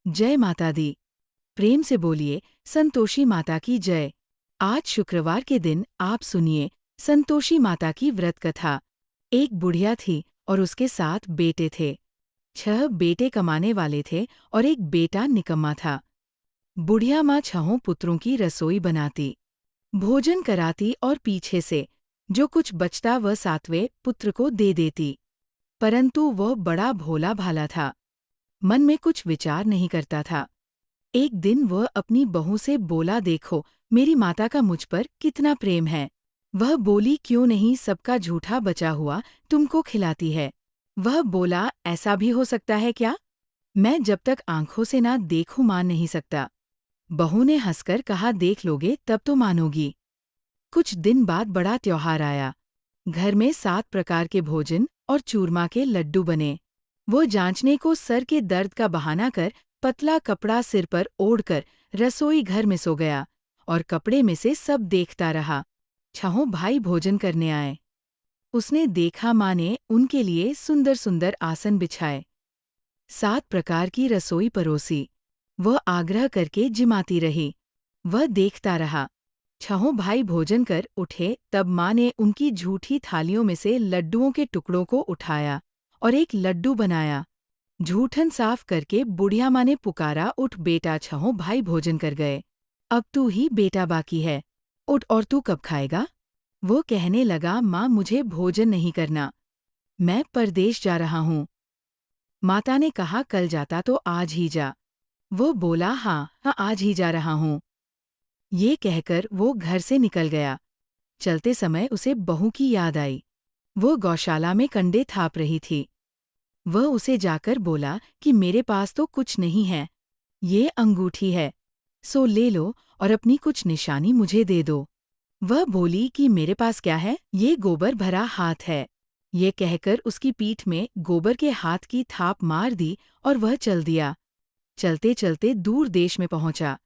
जय माता दी। प्रेम से बोलिए संतोषी माता की जय। आज शुक्रवार के दिन आप सुनिए संतोषी माता की व्रत कथा। एक बुढ़िया थी और उसके 7 बेटे थे। 6 बेटे कमाने वाले थे और एक बेटा निकम्मा था। बुढ़िया माँ 6 पुत्रों की रसोई बनाती, भोजन कराती और पीछे से जो कुछ बचता वह 7वें पुत्र को दे देती। परंतु वह बड़ा भोला भाला था, मन में कुछ विचार नहीं करता था। एक दिन वह अपनी बहू से बोला, देखो मेरी माता का मुझ पर कितना प्रेम है। वह बोली, क्यों नहीं सबका झूठा बचा हुआ तुमको खिलाती है। वह बोला, ऐसा भी हो सकता है क्या? मैं जब तक आंखों से ना देखूं मान नहीं सकता। बहू ने हंसकर कहा, देख लोगे तब तो मानोगी। कुछ दिन बाद बड़ा त्योहार आया। घर में 7 प्रकार के भोजन और चूरमा के लड्डू बने। वो जांचने को सर के दर्द का बहाना कर पतला कपड़ा सिर पर ओढ़कर रसोई घर में सो गया और कपड़े में से सब देखता रहा। 6 भाई भोजन करने आए। उसने देखा माँ ने उनके लिए सुंदर सुंदर आसन बिछाए, 7 प्रकार की रसोई परोसी। वह आग्रह करके जिमाती रही। वह देखता रहा। 6 भाई भोजन कर उठे तब माँ ने उनकी झूठी थालियों में से लड्डुओं के टुकड़ों को उठाया और एक लड्डू बनाया। झूठन साफ करके बुढ़िया माँ ने पुकारा, उठ बेटा, 6 भाई भोजन कर गए, अब तू ही बेटा बाकी है, उठ और तू कब खाएगा? वो कहने लगा, माँ मुझे भोजन नहीं करना, मैं परदेश जा रहा हूँ। माता ने कहा, कल जाता तो आज ही जा। वो बोला, हाँ आज ही जा रहा हूँ। ये कहकर वो घर से निकल गया। चलते समय उसे बहू की याद आई। वो गौशाला में कंडे थाप रही थी। वह उसे जाकर बोला कि मेरे पास तो कुछ नहीं है, ये अंगूठी है, सो ले लो और अपनी कुछ निशानी मुझे दे दो। वह बोली कि मेरे पास क्या है, ये गोबर भरा हाथ है। ये कहकर उसकी पीठ में गोबर के हाथ की थाप मार दी और वह चल दिया। चलते चलते दूर देश में पहुंचा।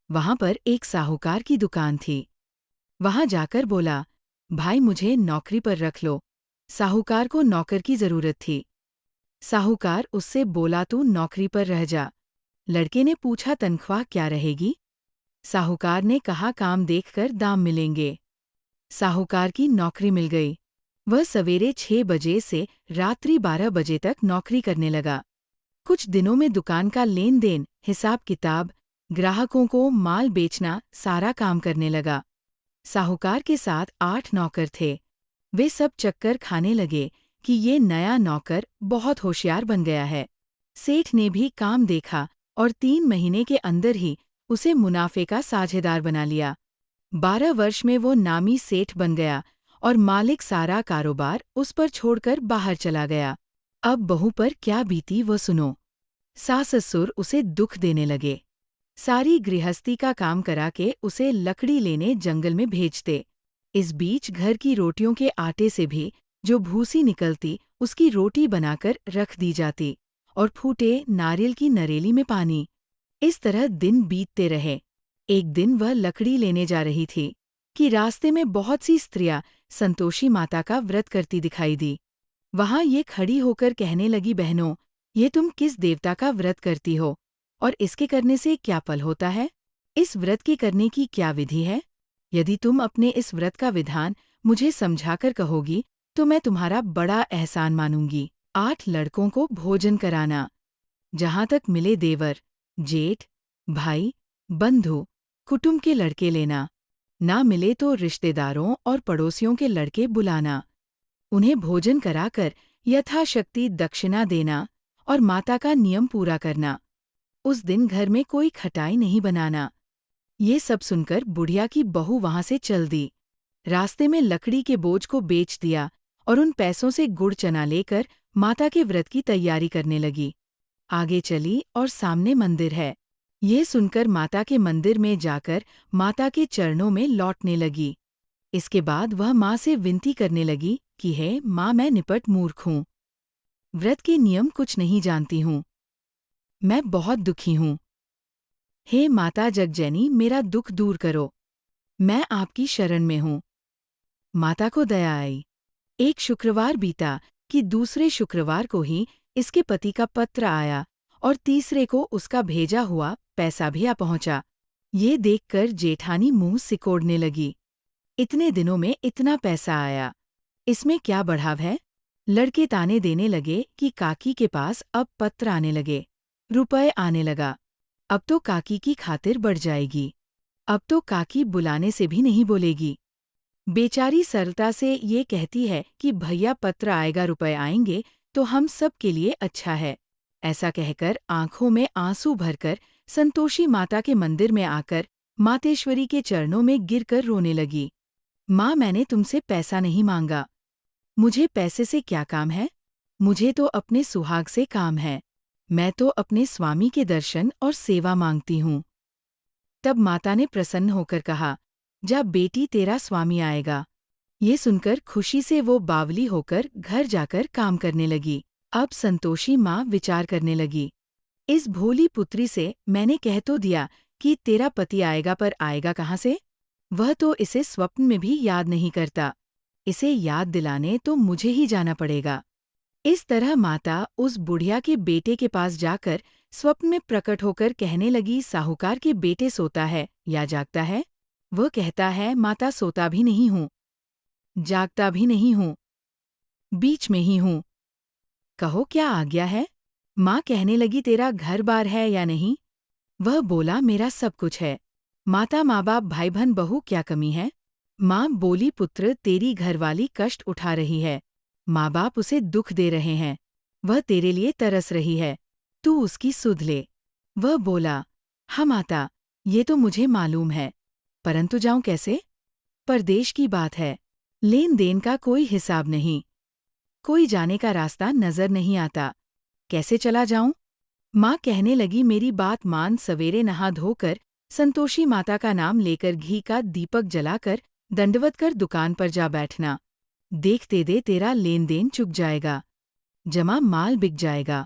वहां पर एक साहूकार की दुकान थी। वहां जाकर बोला, भाई मुझे नौकरी पर रख लो। साहूकार को नौकर की जरूरत थी। साहूकार उससे बोला, तू नौकरी पर रह जा। लड़के ने पूछा, तनख्वाह क्या रहेगी? साहूकार ने कहा, काम देखकर दाम मिलेंगे। साहूकार की नौकरी मिल गई। वह सवेरे 6 बजे से रात्रि 12 बजे तक नौकरी करने लगा। कुछ दिनों में दुकान का लेन देन, हिसाब किताब, ग्राहकों को माल बेचना सारा काम करने लगा। साहूकार के साथ 8 नौकर थे। वे सब चक्कर खाने लगे कि ये नया नौकर बहुत होशियार बन गया है। सेठ ने भी काम देखा और 3 महीने के अंदर ही उसे मुनाफे का साझेदार बना लिया। 12 वर्ष में वो नामी सेठ बन गया और मालिक सारा कारोबार उस पर छोड़कर बाहर चला गया। अब बहू पर क्या बीती वो सुनो। सास ससुर उसे दुख देने लगे। सारी गृहस्थी का काम करा के उसे लकड़ी लेने जंगल में भेजते। इस बीच घर की रोटियों के आटे से भी जो भूसी निकलती उसकी रोटी बनाकर रख दी जाती और फूटे नारियल की नरेली में पानी। इस तरह दिन बीतते रहे। एक दिन वह लकड़ी लेने जा रही थी कि रास्ते में बहुत सी स्त्रियां संतोषी माता का व्रत करती दिखाई दी। वहां ये खड़ी होकर कहने लगी, बहनों, ये तुम किस देवता का व्रत करती हो और इसके करने से क्या फल होता है? इस व्रत के करने की क्या विधि है? यदि तुम अपने इस व्रत का विधान मुझे समझाकर कहोगी तो मैं तुम्हारा बड़ा एहसान मानूंगी। 8 लड़कों को भोजन कराना, जहां तक मिले देवर, जेठ, भाई, बंधु, कुटुंब के लड़के लेना, ना मिले तो रिश्तेदारों और पड़ोसियों के लड़के बुलाना, उन्हें भोजन कराकर यथाशक्ति दक्षिणा देना और माता का नियम पूरा करना। उस दिन घर में कोई खटाई नहीं बनाना। ये सब सुनकर बुढ़िया की बहू वहां से चल दी। रास्ते में लकड़ी के बोझ को बेच दिया और उन पैसों से गुड़ चना लेकर माता के व्रत की तैयारी करने लगी। आगे चली और सामने मंदिर है। ये सुनकर माता के मंदिर में जाकर माता के चरणों में लौटने लगी। इसके बाद वह माँ से विनती करने लगी कि हे माँ, मैं निपट मूर्ख हूँ, व्रत के नियम कुछ नहीं जानती हूँ, मैं बहुत दुखी हूँ। हे माता जगजैनी, मेरा दुख दूर करो, मैं आपकी शरण में हूँ। माता को दया आई। एक शुक्रवार बीता कि दूसरे शुक्रवार को ही इसके पति का पत्र आया और तीसरे को उसका भेजा हुआ पैसा भी आ पहुंचा। ये देखकर जेठानी मुंह सिकोड़ने लगी। इतने दिनों में इतना पैसा आया, इसमें क्या बढ़ाव है? लड़के ताने देने लगे कि काकी के पास अब पत्र आने लगे, रुपए आने लगा। अब तो काकी की खातिर बढ़ जाएगी। अब तो काकी बुलाने से भी नहीं बोलेगी। बेचारी सरलता से ये कहती है कि भैया पत्र आएगा, रुपए आएंगे तो हम सब के लिए अच्छा है। ऐसा कहकर आंखों में आंसू भरकर संतोषी माता के मंदिर में आकर मातेश्वरी के चरणों में गिरकर रोने लगी। माँ, मैंने तुमसे पैसा नहीं मांगा। मुझे पैसे से क्या काम है? मुझे तो अपने सुहाग से काम है। मैं तो अपने स्वामी के दर्शन और सेवा मांगती हूँ। तब माता ने प्रसन्न होकर कहा, जा बेटी, तेरा स्वामी आएगा। ये सुनकर खुशी से वो बावली होकर घर जाकर काम करने लगी। अब संतोषी माँ विचार करने लगी, इस भोली पुत्री से मैंने कह तो दिया कि तेरा पति आएगा, पर आएगा कहाँ से? वह तो इसे स्वप्न में भी याद नहीं करता। इसे याद दिलाने तो मुझे ही जाना पड़ेगा। इस तरह माता उस बुढ़िया के बेटे के पास जाकर स्वप्न में प्रकट होकर कहने लगी, साहूकार के बेटे सोता है या जागता है? वह कहता है, माता सोता भी नहीं हूँ, जागता भी नहीं हूँ, बीच में ही हूँ। कहो क्या आज्ञा है? माँ कहने लगी, तेरा घर बार है या नहीं? वह बोला, मेरा सब कुछ है। माता, माँ बाप, भाई बहन, बहू, क्या कमी है? माँ बोली, पुत्र, तेरी घरवाली कष्ट उठा रही है। माँ बाप उसे दुख दे रहे हैं। वह तेरे लिए तरस रही है, तू उसकी सुध ले। वह बोला, हाँ माता, ये तो मुझे मालूम है, परंतु जाऊं कैसे? परदेश की बात है, लेन देन का कोई हिसाब नहीं, कोई जाने का रास्ता नजर नहीं आता, कैसे चला जाऊं? माँ कहने लगी, मेरी बात मान, सवेरे नहा धोकर संतोषी माता का नाम लेकर घी का दीपक जलाकर दंडवत कर दुकान पर जा बैठना। देखते दे तेरा लेन देन चुक जाएगा, जमा माल बिक जाएगा,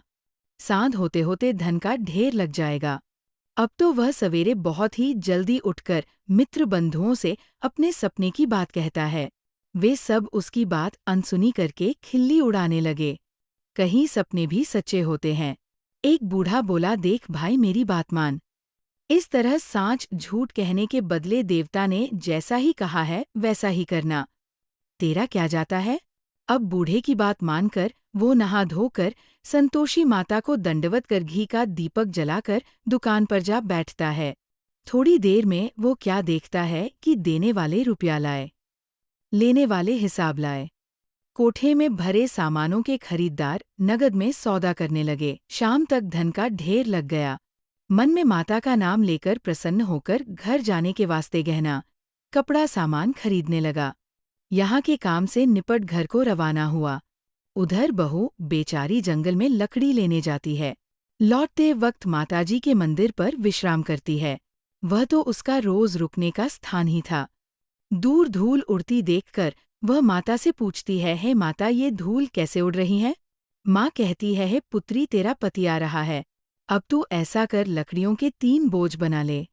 सांध होते होते धन का ढेर लग जाएगा। अब तो वह सवेरे बहुत ही जल्दी उठकर मित्र बंधुओं से अपने सपने की बात कहता है। वे सब उसकी बात अनसुनी करके खिल्ली उड़ाने लगे। कहीं सपने भी सच्चे होते हैं। एक बूढ़ा बोला, देख भाई, मेरी बात मान। इस तरह सांच झूठ कहने के बदले देवता ने जैसा ही कहा है वैसा ही करना। तेरा क्या जाता है? अब बूढ़े की बात मानकर वो नहा धोकर संतोषी माता को दंडवत कर घी का दीपक जलाकर दुकान पर जा बैठता है। थोड़ी देर में वो क्या देखता है कि देने वाले रुपया लाए, लेने वाले हिसाब लाए। कोठे में भरे सामानों के खरीददार नगद में सौदा करने लगे। शाम तक धन का ढेर लग गया। मन में माता का नाम लेकर प्रसन्न होकर घर जाने के वास्ते गहना, कपड़ा, सामान खरीदने लगा। यहाँ के काम से निपट घर को रवाना हुआ। उधर बहू बेचारी जंगल में लकड़ी लेने जाती है। लौटते वक्त माताजी के मंदिर पर विश्राम करती है। वह तो उसका रोज रुकने का स्थान ही था। दूर धूल उड़ती देखकर वह माता से पूछती है, हे माता, ये धूल कैसे उड़ रही है? माँ कहती है, हे पुत्री, तेरा पति आ रहा है। अब तू ऐसा कर, लकड़ियों के 3 बोझ बना ले।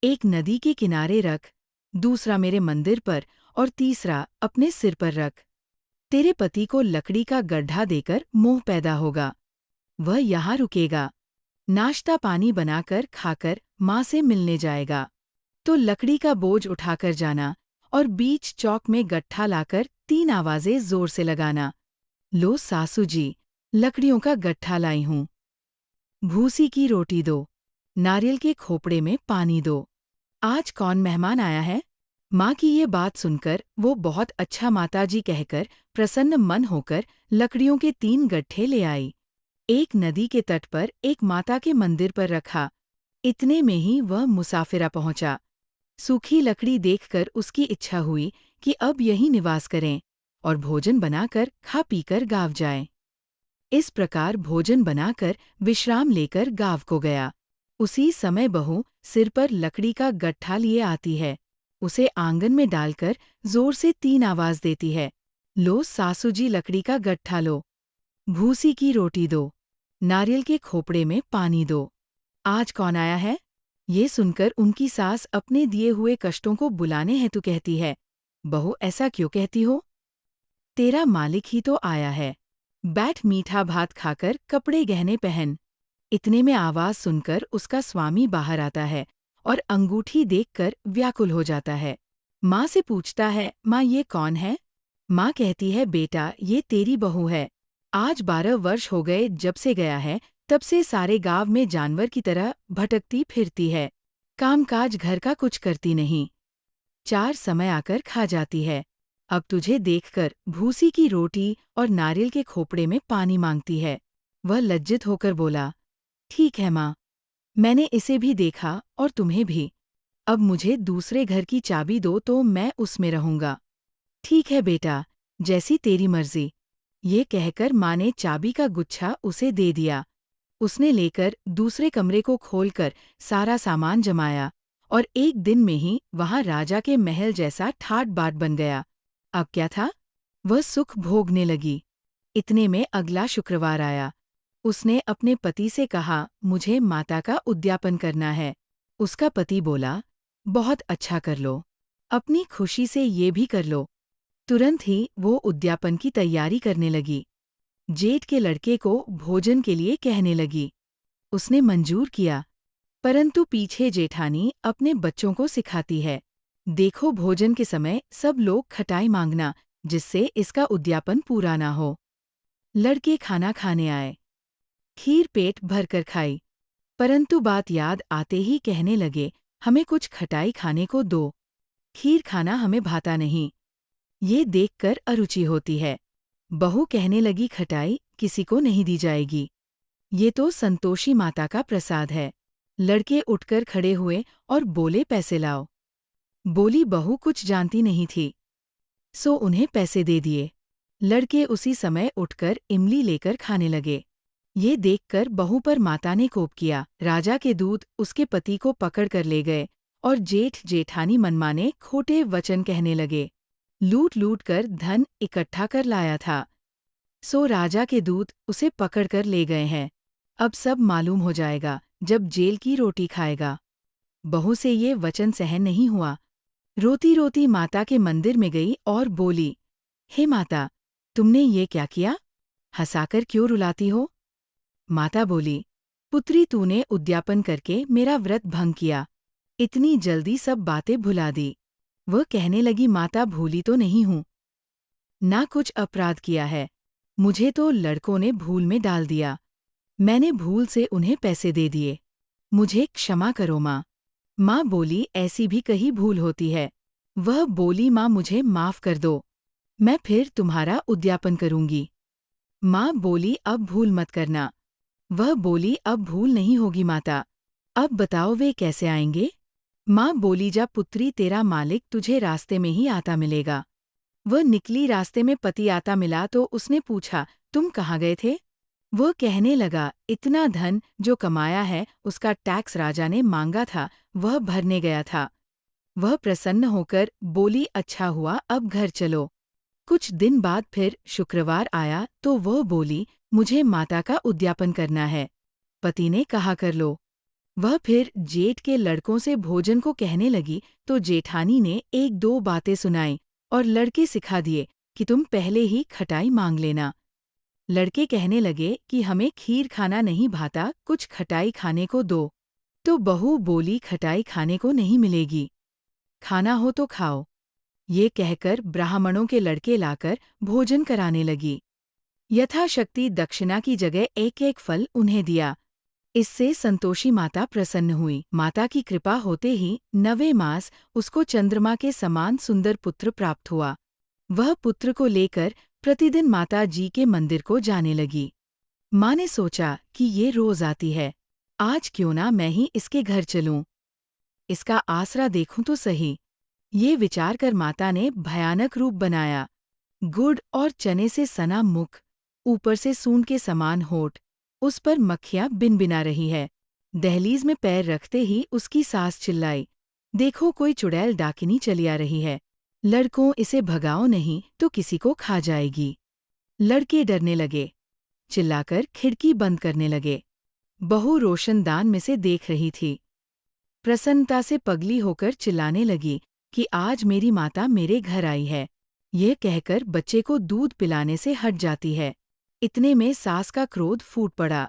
एक नदी के किनारे रख, दूसरा मेरे मंदिर पर और तीसरा अपने सिर पर रख। तेरे पति को लकड़ी का गड्ढा देकर मोह पैदा होगा। वह यहाँ रुकेगा, नाश्ता पानी बनाकर खाकर माँ से मिलने जाएगा। तो लकड़ी का बोझ उठाकर जाना और बीच चौक में गट्ठा लाकर 3 आवाजें जोर से लगाना। लो सासू जी, लकड़ियों का गट्ठा लाई हूँ। भूसी की रोटी दो, नारियल के खोपड़े में पानी दो। आज कौन मेहमान आया है? माँ की ये बात सुनकर वो बहुत अच्छा माताजी कहकर प्रसन्न मन होकर लकड़ियों के 3 गट्ठे ले आई। एक नदी के तट पर एक माता के मंदिर पर रखा। इतने में ही वह मुसाफिरा पहुंचा। सूखी लकड़ी देखकर उसकी इच्छा हुई कि अब यहीं निवास करें और भोजन बनाकर खा पीकर गाँव जाएं। इस प्रकार भोजन बनाकर विश्राम लेकर गाँव को गया। उसी समय बहू सिर पर लकड़ी का गट्ठा लिए आती है। उसे आंगन में डालकर जोर से 3 आवाज देती है। लो सासू जी, लकड़ी का गट्ठा लो। भूसी की रोटी दो, नारियल के खोपड़े में पानी दो। आज कौन आया है? ये सुनकर उनकी सास अपने दिए हुए कष्टों को बुलाने हेतु कहती है, बहू ऐसा क्यों कहती हो? तेरा मालिक ही तो आया है। बैठ, मीठा भात खाकर कपड़े गहने पहन। इतने में आवाज सुनकर उसका स्वामी बाहर आता है और अंगूठी देखकर व्याकुल हो जाता है। माँ से पूछता है, माँ ये कौन है? माँ कहती है, बेटा ये तेरी बहू है। आज 12 वर्ष हो गए जब से गया है, तब से सारे गांव में जानवर की तरह भटकती फिरती है। कामकाज घर का कुछ करती नहीं। 4 समय आकर खा जाती है। अब तुझे देखकर भूसी की रोटी और नारियल के खोपड़े में पानी मांगती है। वह लज्जित होकर बोला, ठीक है माँ, मैंने इसे भी देखा और तुम्हें भी। अब मुझे दूसरे घर की चाबी दो तो मैं उसमें रहूंगा। ठीक है बेटा, जैसी तेरी मर्जी। ये कहकर माँ ने चाबी का गुच्छा उसे दे दिया। उसने लेकर दूसरे कमरे को खोलकर सारा सामान जमाया और एक दिन में ही वहां राजा के महल जैसा ठाट बाट बन गया। अब क्या था? वह सुख भोगने लगी। इतने में अगला शुक्रवार आया। उसने अपने पति से कहा, मुझे माता का उद्यापन करना है। उसका पति बोला, बहुत अच्छा कर लो, अपनी खुशी से ये भी कर लो। तुरंत ही वो उद्यापन की तैयारी करने लगी। जेठ के लड़के को भोजन के लिए कहने लगी। उसने मंजूर किया, परंतु पीछे जेठानी अपने बच्चों को सिखाती है, देखो भोजन के समय सब लोग खटाई मांगना, जिससे इसका उद्यापन पूरा ना हो। लड़के खाना खाने आए। खीर पेट भरकर खाई, परंतु बात याद आते ही कहने लगे, हमें कुछ खटाई खाने को दो। खीर खाना हमें भाता नहीं, ये देखकर अरुचि होती है। बहू कहने लगी, खटाई किसी को नहीं दी जाएगी, ये तो संतोषी माता का प्रसाद है। लड़के उठकर खड़े हुए और बोले, पैसे लाओ। बोली बहू कुछ जानती नहीं थी, सो उन्हें पैसे दे दिए। लड़के उसी समय उठकर इमली लेकर खाने लगे। ये देखकर बहू पर माता ने कोप किया। राजा के दूत उसके पति को पकड़ कर ले गए और जेठ जेठानी मनमाने खोटे वचन कहने लगे। लूट लूट कर धन इकट्ठा कर लाया था, सो राजा के दूत उसे पकड़कर ले गए हैं। अब सब मालूम हो जाएगा जब जेल की रोटी खाएगा। बहू से ये वचन सहन नहीं हुआ। रोती रोती माता के मंदिर में गई और बोली, हे माता, तुमने ये क्या किया? हंसाकर क्यों रुलाती हो? माता बोली, पुत्री तूने उद्यापन करके मेरा व्रत भंग किया, इतनी जल्दी सब बातें भुला दी। वह कहने लगी, माता भूली तो नहीं हूँ, ना कुछ अपराध किया है, मुझे तो लड़कों ने भूल में डाल दिया, मैंने भूल से उन्हें पैसे दे दिए, मुझे क्षमा करो माँ। माँ बोली, ऐसी भी कहीं भूल होती है। वह बोली, माँ मुझे माफ कर दो, मैं फिर तुम्हारा उद्यापन करूंगी। माँ बोली, अब भूल मत करना। वह बोली, अब भूल नहीं होगी माता, अब बताओ वे कैसे आएंगे? माँ बोली, जा पुत्री, तेरा मालिक तुझे रास्ते में ही आता मिलेगा। वह निकली, रास्ते में पति आता मिला तो उसने पूछा, तुम कहाँ गए थे? वह कहने लगा, इतना धन जो कमाया है उसका टैक्स राजा ने मांगा था, वह भरने गया था। वह प्रसन्न होकर बोली, अच्छा हुआ, अब घर चलो। कुछ दिन बाद फिर शुक्रवार आया तो वह बोली, मुझे माता का उद्यापन करना है। पति ने कहा, कर लो। वह फिर जेठ के लड़कों से भोजन को कहने लगी तो जेठानी ने एक दो बातें सुनाई और लड़के सिखा दिए कि तुम पहले ही खटाई मांग लेना। लड़के कहने लगे कि हमें खीर खाना नहीं भाता, कुछ खटाई खाने को दो। तो बहू बोली, खटाई खाने को नहीं मिलेगी, खाना हो तो खाओ। ये कहकर ब्राह्मणों के लड़के लाकर भोजन कराने लगी। यथाशक्ति दक्षिणा की जगह एक एक फल उन्हें दिया। इससे संतोषी माता प्रसन्न हुई। माता की कृपा होते ही 9वें मास उसको चंद्रमा के समान सुंदर पुत्र प्राप्त हुआ। वह पुत्र को लेकर प्रतिदिन माता जी के मंदिर को जाने लगी। माँ ने सोचा कि ये रोज आती है, आज क्यों ना मैं ही इसके घर चलूं, इसका आसरा देखूं तो सही। ये विचार कर माता ने भयानक रूप बनाया। गुड़ और चने से सना मुख, ऊपर से सूंड के समान होठ, उस पर मक्खियां बिनबिना रही है। दहलीज में पैर रखते ही उसकी सास चिल्लाई, देखो कोई चुड़ैल डाकिनी चली आ रही है, लड़कों इसे भगाओ नहीं तो किसी को खा जाएगी। लड़के डरने लगे, चिल्लाकर खिड़की बंद करने लगे। बहू रोशनदान में से देख रही थी। प्रसन्नता से पगली होकर चिल्लाने लगी कि आज मेरी माता मेरे घर आई है। यह कहकर बच्चे को दूध पिलाने से हट जाती है। इतने में सास का क्रोध फूट पड़ा।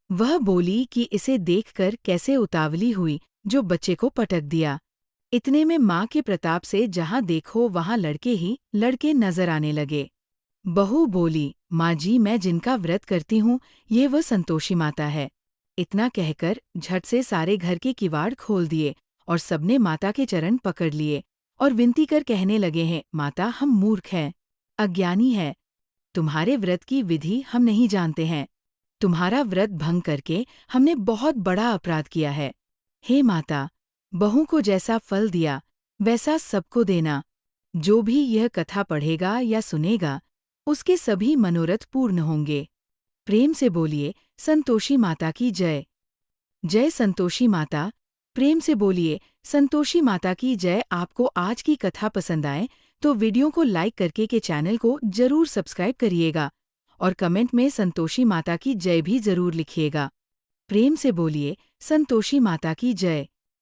वह बोली कि इसे देखकर कैसे उतावली हुई जो बच्चे को पटक दिया। इतने में माँ के प्रताप से जहाँ देखो वहाँ लड़के ही लड़के नजर आने लगे। बहू बोली, माँ जी, मैं जिनका व्रत करती हूँ ये वह संतोषी माता है। इतना कहकर झट से सारे घर के किवाड़ खोल दिए और सबने माता के चरण पकड़ लिए और विनती कर कहने लगे हैं, माता, हम मूर्ख हैं, अज्ञानी हैं, तुम्हारे व्रत की विधि हम नहीं जानते हैं। तुम्हारा व्रत भंग करके हमने बहुत बड़ा अपराध किया है। हे माता, बहू को जैसा फल दिया वैसा सबको देना। जो भी यह कथा पढ़ेगा या सुनेगा उसके सभी मनोरथ पूर्ण होंगे। प्रेम से बोलिए संतोषी माता की जय। जय संतोषी माता। प्रेम से बोलिए संतोषी माता की जय। आपको आज की कथा पसंद आए तो वीडियो को लाइक करके के चैनल को जरूर सब्सक्राइब करिएगा और कमेंट में संतोषी माता की जय भी जरूर लिखिएगा। प्रेम से बोलिए संतोषी माता की जय।